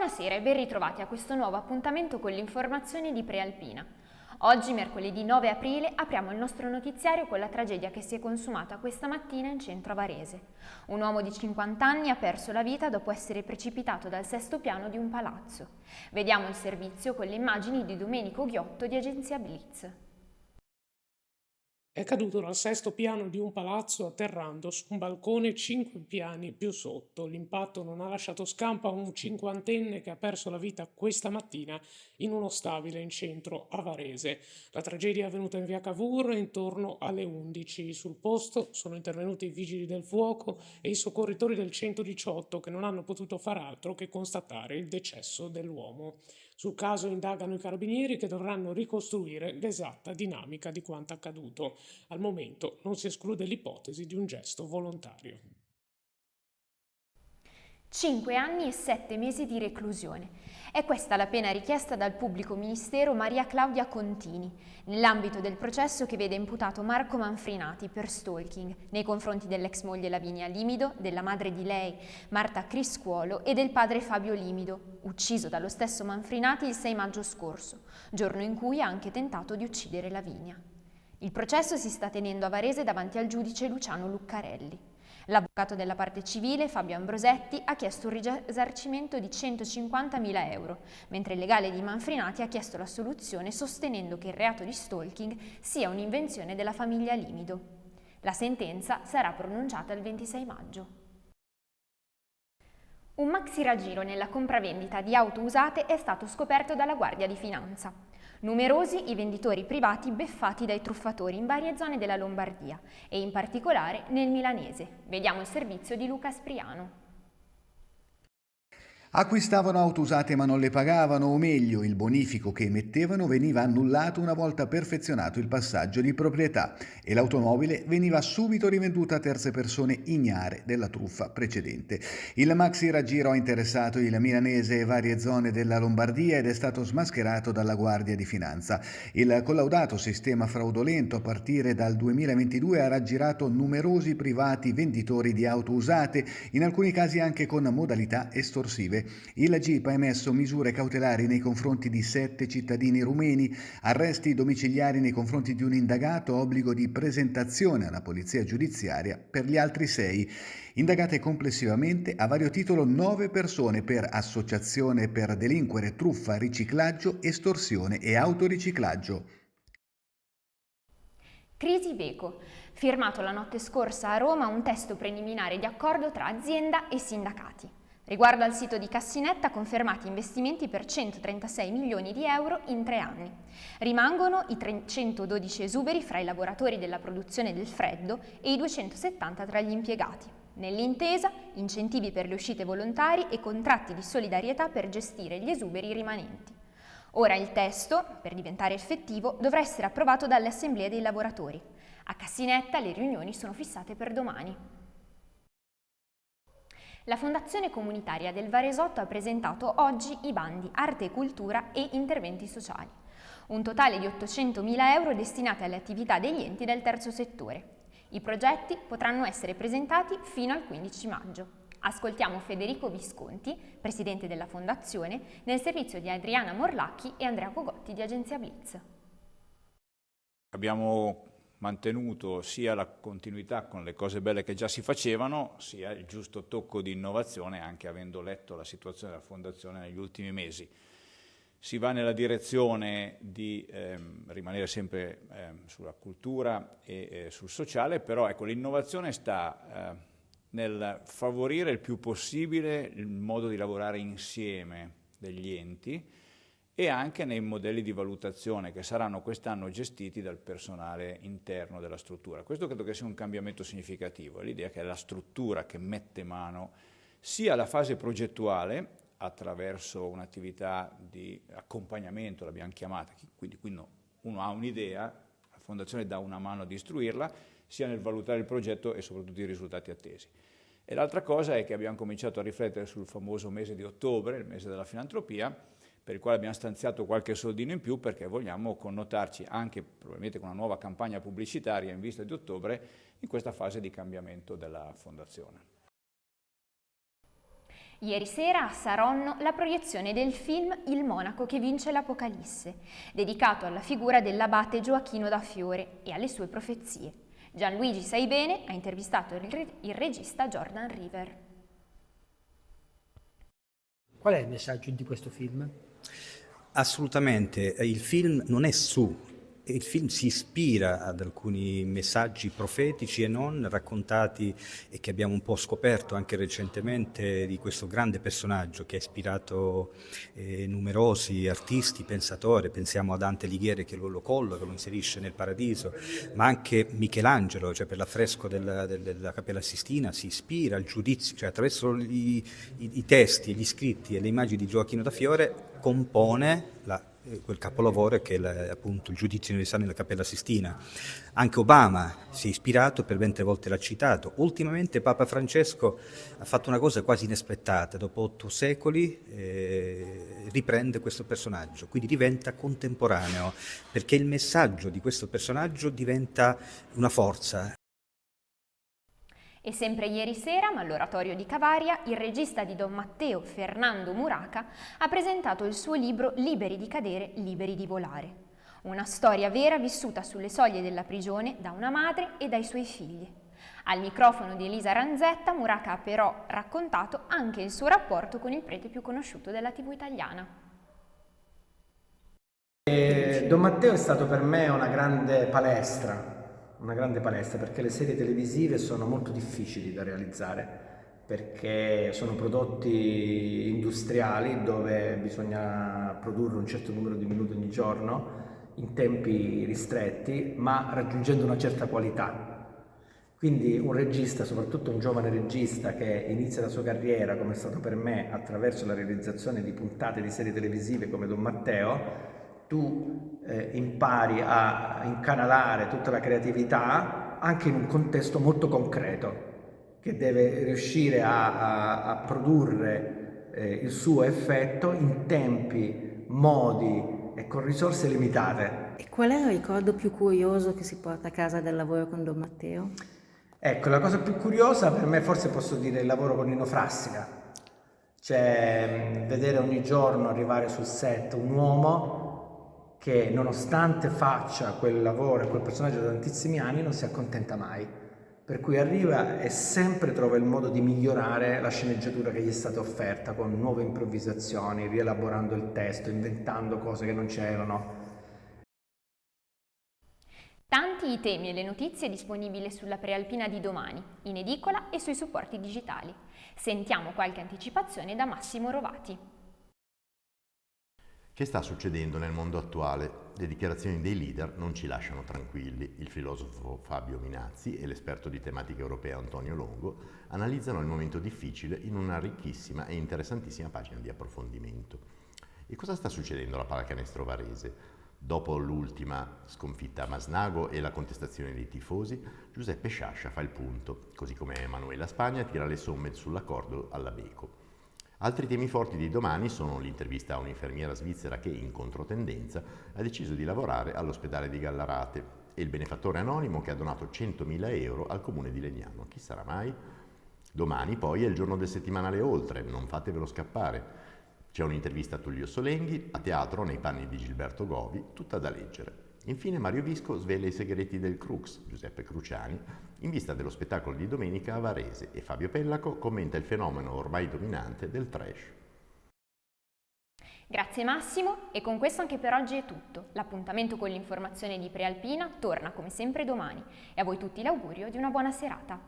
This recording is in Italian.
Buonasera e ben ritrovati a questo nuovo appuntamento con l'informazione di Prealpina. Oggi, mercoledì 9 aprile, apriamo il nostro notiziario con la tragedia che si è consumata questa mattina in centro a Varese. Un uomo di 50 anni ha perso la vita dopo essere precipitato dal sesto piano di un palazzo. Vediamo il servizio con le immagini di Domenico Ghiotto di Agenzia Blitz. È caduto dal sesto piano di un palazzo atterrando su un balcone 5 piani più sotto. L'impatto non ha lasciato scampo a un cinquantenne che ha perso la vita questa mattina in uno stabile in centro a Varese. La tragedia è avvenuta in via Cavour intorno alle 11. Sul posto sono intervenuti i vigili del fuoco e i soccorritori del 118 che non hanno potuto far altro che constatare il decesso dell'uomo. Sul caso indagano i carabinieri che dovranno ricostruire l'esatta dinamica di quanto accaduto. Al momento non si esclude l'ipotesi di un gesto volontario. 5 anni e 7 mesi di reclusione. È questa la pena richiesta dal pubblico ministero Maria Claudia Contini, nell'ambito del processo che vede imputato Marco Manfrinati per stalking nei confronti dell'ex moglie Lavinia Limido, della madre di lei, Marta Criscuolo, e del padre Fabio Limido, ucciso dallo stesso Manfrinati il 6 maggio scorso, giorno in cui ha anche tentato di uccidere Lavinia. Il processo si sta tenendo a Varese davanti al giudice Luciano Luccarelli. L'avvocato della parte civile, Fabio Ambrosetti, ha chiesto un risarcimento di 150.000 euro, mentre il legale di Manfrinati ha chiesto l'assoluzione sostenendo che il reato di stalking sia un'invenzione della famiglia Limido. La sentenza sarà pronunciata il 26 maggio. Un maxi raggiro nella compravendita di auto usate è stato scoperto dalla Guardia di Finanza. Numerosi i venditori privati beffati dai truffatori in varie zone della Lombardia e in particolare nel milanese. Vediamo il servizio di Luca Spriano. Acquistavano auto usate ma non le pagavano, o meglio, il bonifico che emettevano veniva annullato una volta perfezionato il passaggio di proprietà e l'automobile veniva subito rivenduta a terze persone ignare della truffa precedente. Il maxi raggiro ha interessato il milanese e varie zone della Lombardia ed è stato smascherato dalla Guardia di Finanza. Il collaudato sistema fraudolento a partire dal 2022 ha raggirato numerosi privati venditori di auto usate, in alcuni casi anche con modalità estorsive. Il GIP ha emesso misure cautelari nei confronti di 7 cittadini rumeni, arresti domiciliari nei confronti di un indagato, obbligo di presentazione alla polizia giudiziaria per gli altri 6. Indagate complessivamente a vario titolo 9 persone per associazione per delinquere, truffa, riciclaggio, estorsione e autoriciclaggio. Crisi Iveco. Firmato la notte scorsa a Roma un testo preliminare di accordo tra azienda e sindacati. Riguardo al sito di Cassinetta, confermati investimenti per 136 milioni di euro in 3 anni. Rimangono i 312 esuberi fra i lavoratori della produzione del freddo e i 270 tra gli impiegati. Nell'intesa, incentivi per le uscite volontari e contratti di solidarietà per gestire gli esuberi rimanenti. Ora il testo, per diventare effettivo, dovrà essere approvato dalle assemblee dei lavoratori. A Cassinetta le riunioni sono fissate per domani. La Fondazione Comunitaria del Varesotto ha presentato oggi i bandi Arte e Cultura e Interventi Sociali. Un totale di 800.000 euro destinati alle attività degli enti del terzo settore. I progetti potranno essere presentati fino al 15 maggio. Ascoltiamo Federico Visconti, presidente della Fondazione, nel servizio di Adriana Morlacchi e Andrea Cogotti di Agenzia Blitz. Abbiamo mantenuto sia la continuità con le cose belle che già si facevano, sia il giusto tocco di innovazione, anche avendo letto la situazione della Fondazione negli ultimi mesi. Si va nella direzione di rimanere sempre sulla cultura e sul sociale, però ecco, l'innovazione sta nel favorire il più possibile il modo di lavorare insieme degli enti e anche nei modelli di valutazione che saranno quest'anno gestiti dal personale interno della struttura. Questo credo che sia un cambiamento significativo, l'idea che è la struttura che mette mano sia alla fase progettuale attraverso un'attività di accompagnamento, l'abbiamo chiamata, quindi uno ha un'idea, la Fondazione dà una mano ad istruirla, sia nel valutare il progetto e soprattutto i risultati attesi. E l'altra cosa è che abbiamo cominciato a riflettere sul famoso mese di ottobre, il mese della filantropia, per il quale abbiamo stanziato qualche soldino in più perché vogliamo connotarci anche probabilmente con una nuova campagna pubblicitaria in vista di ottobre in questa fase di cambiamento della Fondazione. Ieri sera a Saronno la proiezione del film Il monaco che vince l'Apocalisse, dedicato alla figura dell'abate Gioachino da Fiore e alle sue profezie. Gianluigi Saibene ha intervistato il regista Jordan River. Qual è il messaggio di questo film? Assolutamente, il film non è il film si ispira ad alcuni messaggi profetici e non raccontati e che abbiamo un po' scoperto anche recentemente di questo grande personaggio che ha ispirato numerosi artisti, pensatori, pensiamo a Dante Alighieri che lo colloca, lo inserisce nel Paradiso, ma anche Michelangelo, cioè per l'affresco della Cappella Sistina si ispira al giudizio, cioè attraverso i testi, gli scritti e le immagini di Gioachino da Fiore compone quel capolavoro che è appunto il giudizio universale nella Cappella Sistina. Anche Obama si è ispirato, per ben 3 volte l'ha citato. Ultimamente Papa Francesco ha fatto una cosa quasi inaspettata, dopo 8 secoli riprende questo personaggio, quindi diventa contemporaneo, perché il messaggio di questo personaggio diventa una forza. E sempre ieri sera, ma all'Oratorio di Cavaria, il regista di Don Matteo, Fernando Muraca, ha presentato il suo libro Liberi di cadere, liberi di volare. Una storia vera vissuta sulle soglie della prigione da una madre e dai suoi figli. Al microfono di Elisa Ranzetta, Muraca ha però raccontato anche il suo rapporto con il prete più conosciuto della TV italiana. Don Matteo è stato per me una grande palestra perché le serie televisive sono molto difficili da realizzare, perché sono prodotti industriali dove bisogna produrre un certo numero di minuti ogni giorno in tempi ristretti, ma raggiungendo una certa qualità. Quindi un regista, soprattutto un giovane regista che inizia la sua carriera, come è stato per me, attraverso la realizzazione di puntate di serie televisive come Don Matteo, tu impari a incanalare tutta la creatività anche in un contesto molto concreto, che deve riuscire a produrre il suo effetto in tempi, modi e con risorse limitate. E qual è il ricordo più curioso che si porta a casa dal lavoro con Don Matteo? Ecco, la cosa più curiosa per me forse posso dire il lavoro con Nino Frassica, cioè vedere ogni giorno arrivare sul set un uomo che nonostante faccia quel lavoro e quel personaggio da tantissimi anni non si accontenta mai, per cui arriva e sempre trova il modo di migliorare la sceneggiatura che gli è stata offerta con nuove improvvisazioni, rielaborando il testo, inventando cose che non c'erano. Tanti i temi e le notizie disponibili sulla Prealpina di domani, in edicola e sui supporti digitali. Sentiamo qualche anticipazione da Massimo Rovati. Che sta succedendo nel mondo attuale? Le dichiarazioni dei leader non ci lasciano tranquilli. Il filosofo Fabio Minazzi e l'esperto di tematica europea Antonio Longo analizzano il momento difficile in una ricchissima e interessantissima pagina di approfondimento. E cosa sta succedendo alla pallacanestro varese? Dopo l'ultima sconfitta a Masnago e la contestazione dei tifosi, Giuseppe Sciascia fa il punto, così come Emanuela Spagna tira le somme sull'accordo alla Beco. Altri temi forti di domani sono l'intervista a un'infermiera svizzera che, in controtendenza, ha deciso di lavorare all'ospedale di Gallarate e il benefattore anonimo che ha donato 100.000 euro al comune di Legnano. Chi sarà mai? Domani poi è il giorno del settimanale Oltre, non fatevelo scappare. C'è un'intervista a Tullio Solenghi, a teatro nei panni di Gilberto Govi, tutta da leggere. Infine Mario Visco svela i segreti del Crux, Giuseppe Cruciani, in vista dello spettacolo di domenica a Varese, e Fabio Pellaco commenta il fenomeno ormai dominante del trash. Grazie Massimo, e con questo anche per oggi è tutto. L'appuntamento con l'informazione di Prealpina torna come sempre domani e a voi tutti l'augurio di una buona serata.